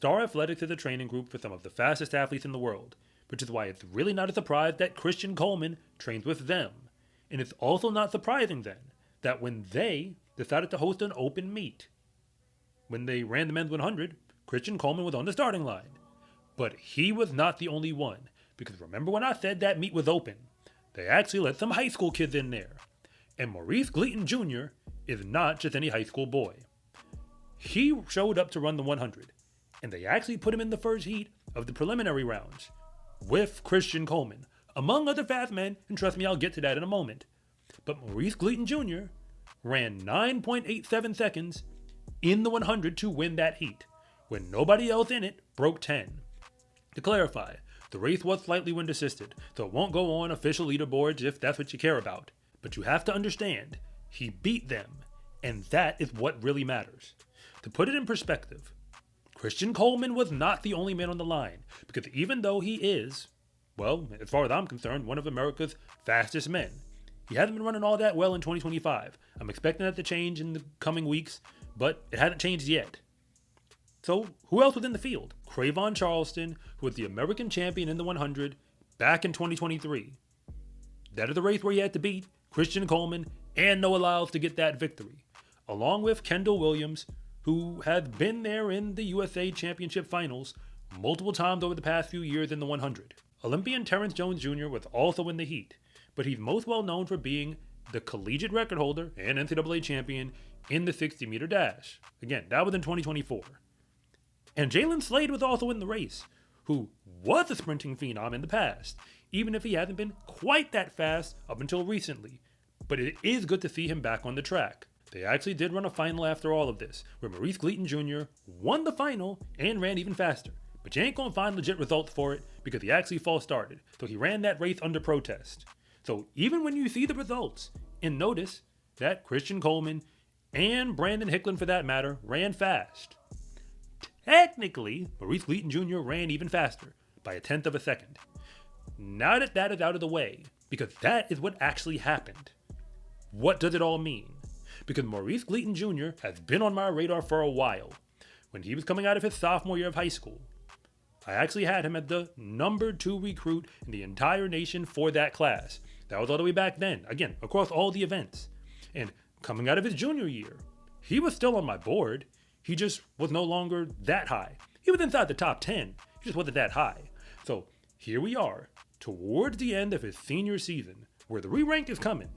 Star Athletics is a training group for some of the fastest athletes in the world, which is why it's really not a surprise that Christian Coleman trains with them. And it's also not surprising then that when they decided to host an open meet, when they ran the men's 100, Christian Coleman was on the starting line. But he was not the only one, because remember when I said that meet was open? They actually let some high school kids in there. And Maurice Gleaton Jr. is not just any high school boy. He showed up to run the 100, and they actually put him in the first heat of the preliminary rounds with Christian Coleman, among other fast men, and trust me, I'll get to that in a moment. But Maurice Gleaton Jr. ran 9.87 seconds in the 100 to win that heat, when nobody else in it broke 10. To clarify, the race was slightly wind assisted, so it won't go on official leaderboards if that's what you care about. But you have to understand, he beat them, and that is what really matters. To put it in perspective, Christian Coleman was not the only man on the line, because even though he is, well, as far as I'm concerned, one of America's fastest men, he hasn't been running all that well in 2025. I'm expecting that to change in the coming weeks, but it hasn't changed yet. So, who else was in the field? Cravon Charleston, who was the American champion in the 100 back in 2023. That is the race where he had to beat Christian Coleman and Noah Lyles to get that victory, along with Kendall Williams, who has been there in the USA Championship Finals multiple times over the past few years in the 100. Olympian Terrence Jones Jr. was also in the heat, but he's most well known for being the collegiate record holder and NCAA champion in the 60-meter dash. Again, that was in 2024. And Jalen Slade was also in the race, who was a sprinting phenom in the past, even if he hasn't been quite that fast up until recently. But it is good to see him back on the track. They actually did run a final after all of this, where Maurice Gleaton Jr. won the final and ran even faster. But you ain't gonna find legit results for it because he actually false started, so he ran that race under protest. So even when you see the results, and notice that Christian Coleman and Brandon Hicklin for that matter ran fast. Technically, Maurice Gleaton Jr. ran even faster, by 1/10 of a second. Now that that is out of the way, because that is what actually happened. What does it all mean? Because Maurice Gleaton Jr. has been on my radar for a while. When he was coming out of his sophomore year of high school, I actually had him as the number 2 recruit in the entire nation for that class. That was all the way back then, again, across all the events. And coming out of his junior year, he was still on my board. He just was no longer that high. He was inside the top 10. He just wasn't that high. So here we are, towards the end of his senior season, where the re-rank is coming.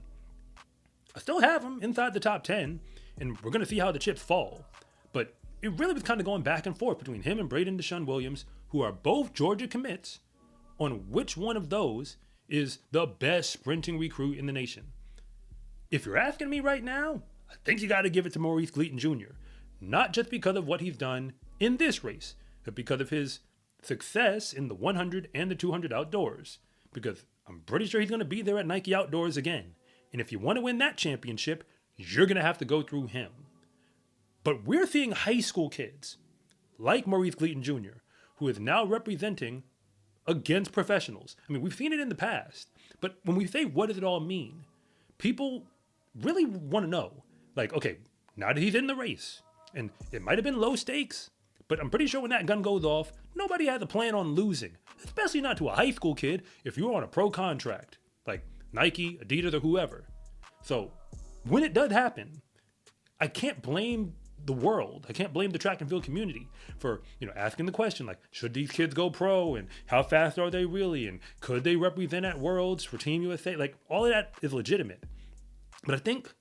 I still have him inside the top 10, and we're going to see how the chips fall. But it really was kind of going back and forth between him and Braden Deshaun Williams, who are both Georgia commits, on which one of those is the best sprinting recruit in the nation. If you're asking me right now, I think you got to give it to Maurice Gleaton Jr., not just because of what he's done in this race, but because of his success in the 100 and the 200 outdoors. Because I'm pretty sure he's going to be there at Nike Outdoors again. And if you want to win that championship, you're going to have to go through him. But we're seeing high school kids, like Maurice Gleaton Jr., who is now representing against professionals. I mean, we've seen it in the past. But when we say, what does it all mean? People really want to know. Like, okay, now that he's in the race, and it might have been low stakes, but I'm pretty sure when that gun goes off, nobody has a plan on losing, especially not to a high school kid if you're on a pro contract, like Nike, Adidas, or whoever. So when it does happen, I can't blame the world. I can't blame the track and field community for, asking the question, like, should these kids go pro, and how fast are they really, and could they represent at Worlds for Team USA? Like, all of that is legitimate. But I think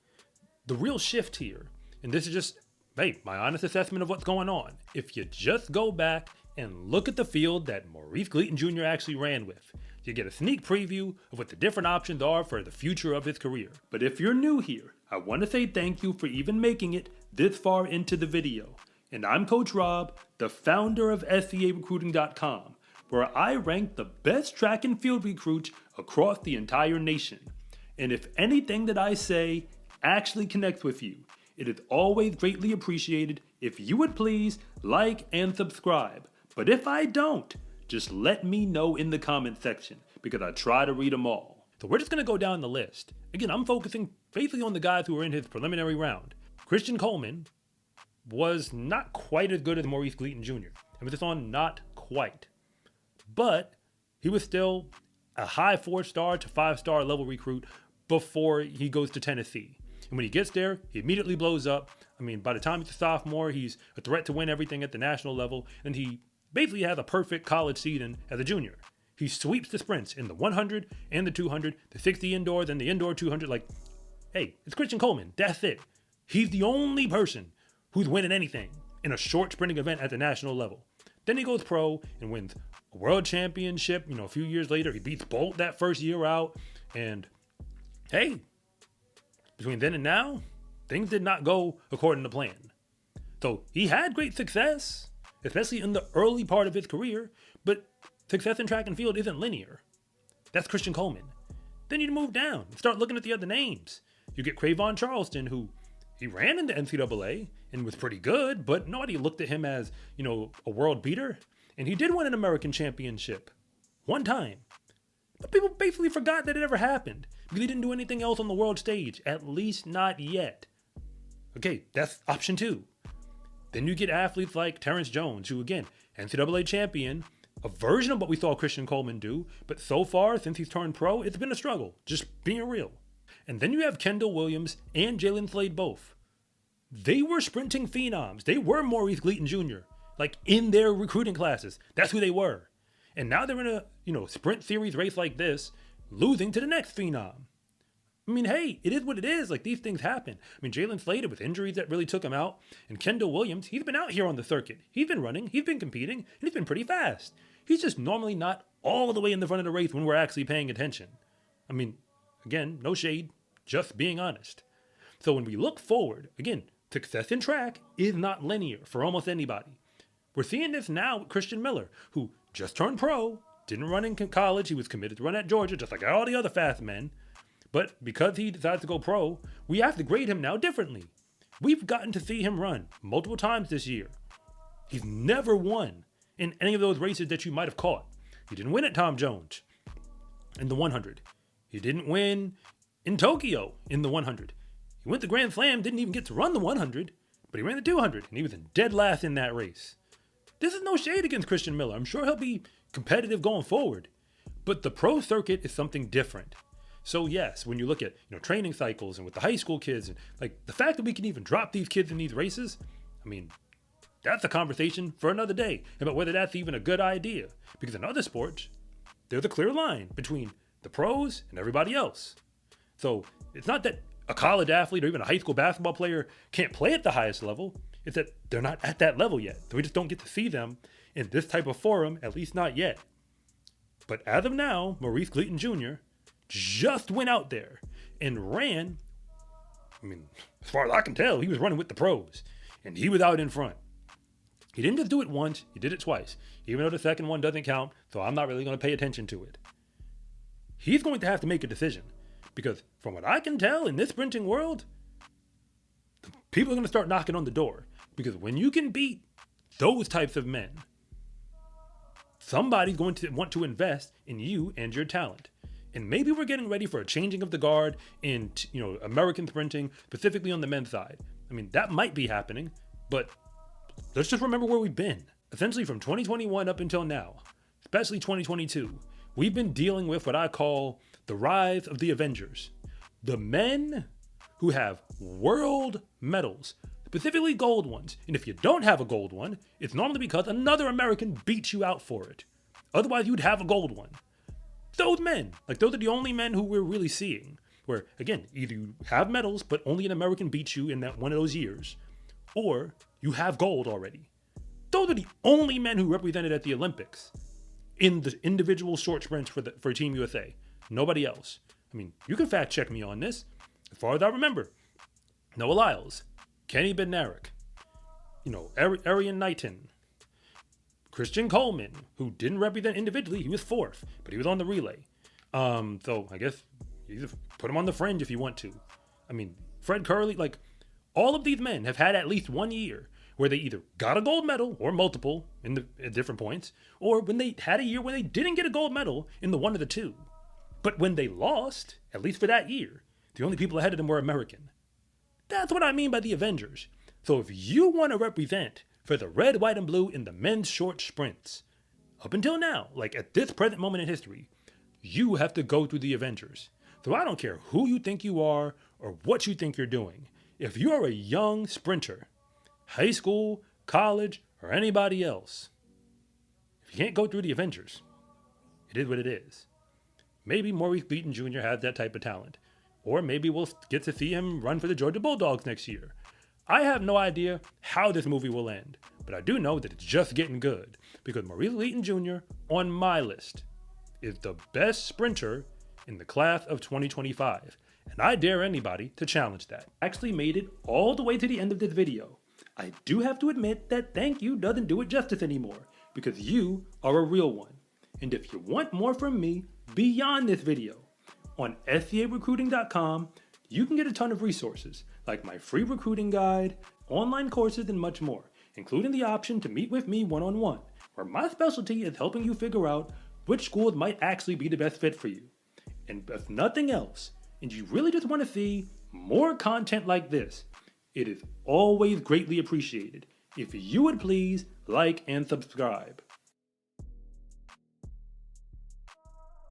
the real shift here, and this is just, my honest assessment of what's going on. If you just go back and look at the field that Maurice Gleaton Jr. actually ran with, you get a sneak preview of what the different options are for the future of his career. But if you're new here, I want to say thank you for even making it this far into the video. And I'm Coach Rob, the founder of SCARecruiting.com, where I rank the best track and field recruits across the entire nation. And if anything that I say actually connects with you, it is always greatly appreciated if you would please like and subscribe. But if I don't, just let me know in the comment section, because I try to read them all. So we're just going to go down the list. Again, I'm focusing basically on the guys who were in his preliminary round. Christian Coleman was not quite as good as Maurice Gleaton Jr. Emphasis on not quite. But he was still a high 4-star to 5-star level recruit before he goes to Tennessee. And when he gets there, he immediately blows up. I mean, by the time he's a sophomore, he's a threat to win everything at the national level, and he basically has a perfect college season as a junior. He sweeps the sprints in the 100 and the 200, the 60 indoor, then the indoor 200. Like, hey, it's Christian Coleman. That's it. He's the only person who's winning anything in a short sprinting event at the national level. Then he goes pro and wins a world championship. A few years later, he beats Bolt that first year out. And hey, between then and now, things did not go according to plan. So he had great success, especially in the early part of his career, but success in track and field isn't linear. That's Christian Coleman. Then you move down and start looking at the other names. You get Cravon Charleston, who he ran in the NCAA and was pretty good, but nobody looked at him as, a world beater. And he did win an American championship one time. But people basically forgot that it ever happened because he didn't do anything else on the world stage, at least not yet. Okay, that's option 2. Then you get athletes like Terrence Jones, who again, NCAA champion, a version of what we saw Christian Coleman do, but so far, since he's turned pro, it's been a struggle, just being real. And then you have Kendall Williams and Jalen Slade both. They were sprinting phenoms. They were Maurice Gleaton Jr., like in their recruiting classes. That's who they were. And now they're in a, sprint series race like this, losing to the next phenom. I mean, hey, it is what it is. Like, these things happen. I mean, Jalen Slade with injuries that really took him out. And Kendall Williams, he's been out here on the circuit. He's been running, he's been competing, and he's been pretty fast. He's just normally not all the way in the front of the race when we're actually paying attention. I mean, again, no shade, just being honest. So when we look forward, again, success in track is not linear for almost anybody. We're seeing this now with Christian Miller, who just turned pro, didn't run in college, he was committed to run at Georgia, just like all the other fast men. But because he decides to go pro, we have to grade him now differently. We've gotten to see him run multiple times this year. He's never won in any of those races that you might have caught. He didn't win at Tom Jones in the 100. He didn't win in Tokyo in the 100. He went to Grand Slam, didn't even get to run the 100, but he ran the 200, and he was in dead last in that race. This is no shade against Christian Miller. I'm sure he'll be competitive going forward. But the pro circuit is something different. So yes, when you look at training cycles and with the high school kids, and like the fact that we can even drop these kids in these races, I mean, that's a conversation for another day about whether that's even a good idea. Because in other sports, there's a clear line between the pros and everybody else. So it's not that a college athlete or even a high school basketball player can't play at the highest level. It's that they're not at that level yet. So we just don't get to see them in this type of forum, at least not yet. But as of now, Maurice Gleaton Jr. just went out there and ran. I mean, as far as I can tell, he was running with the pros, and he was out in front. He didn't just do it once, he did it twice. Even though the second one doesn't count, so I'm not really going to pay attention to it. He's going to have to make a decision, because from what I can tell in this sprinting world, people are going to start knocking on the door. Because when you can beat those types of men, somebody's going to want to invest in you and your talent. And maybe we're getting ready for a changing of the guard in, American sprinting, specifically on the men's side. I mean, that might be happening, but let's just remember where we've been. Essentially from 2021 up until now, especially 2022, we've been dealing with what I call the rise of the Avengers. The men who have world medals, specifically gold ones. And if you don't have a gold one, it's normally because another American beats you out for it. Otherwise, you'd have a gold one. Those men, those are the only men who we're really seeing. Where, again, either you have medals, but only an American beats you in that one of those years, or you have gold already. Those are the only men who represented at the Olympics in the individual short sprints for Team USA. Nobody else. I mean, you can fact check me on this. As far as I remember, Noah Lyles, Kenny Bednarik, Arian Knighton, Christian Coleman, who didn't represent individually, he was fourth, but he was on the relay. So I guess you either put him on the fringe if you want to. I mean, Fred Curley, all of these men have had at least 1 year where they either got a gold medal or multiple at different points, or when they had a year when they didn't get a gold medal in the one of the two. But when they lost, at least for that year, the only people ahead of them were American. That's what I mean by the Avengers. So if you want to represent for the red, white, and blue in the men's short sprints. Up until now, like at this present moment in history, you have to go through the Avengers. So I don't care who you think you are or what you think you're doing. If you are a young sprinter, high school, college, or anybody else, if you can't go through the Avengers, it is what it is. Maybe Maurice Gleaton Jr. has that type of talent. Or maybe we'll get to see him run for the Georgia Bulldogs next year. I have no idea how this movie will end, but I do know that it's just getting good, because Maurice Gleaton Jr., on my list, is the best sprinter in the class of 2025, and I dare anybody to challenge that. Actually made it all the way to the end of this video. I do have to admit that thank you doesn't do it justice anymore, because you are a real one. And if you want more from me beyond this video, on scarecruiting.com, you can get a ton of resources, like my free recruiting guide, online courses, and much more, including the option to meet with me one-on-one, where my specialty is helping you figure out which schools might actually be the best fit for you. And if nothing else, and you really just want to see more content like this, it is always greatly appreciated if you would please like and subscribe.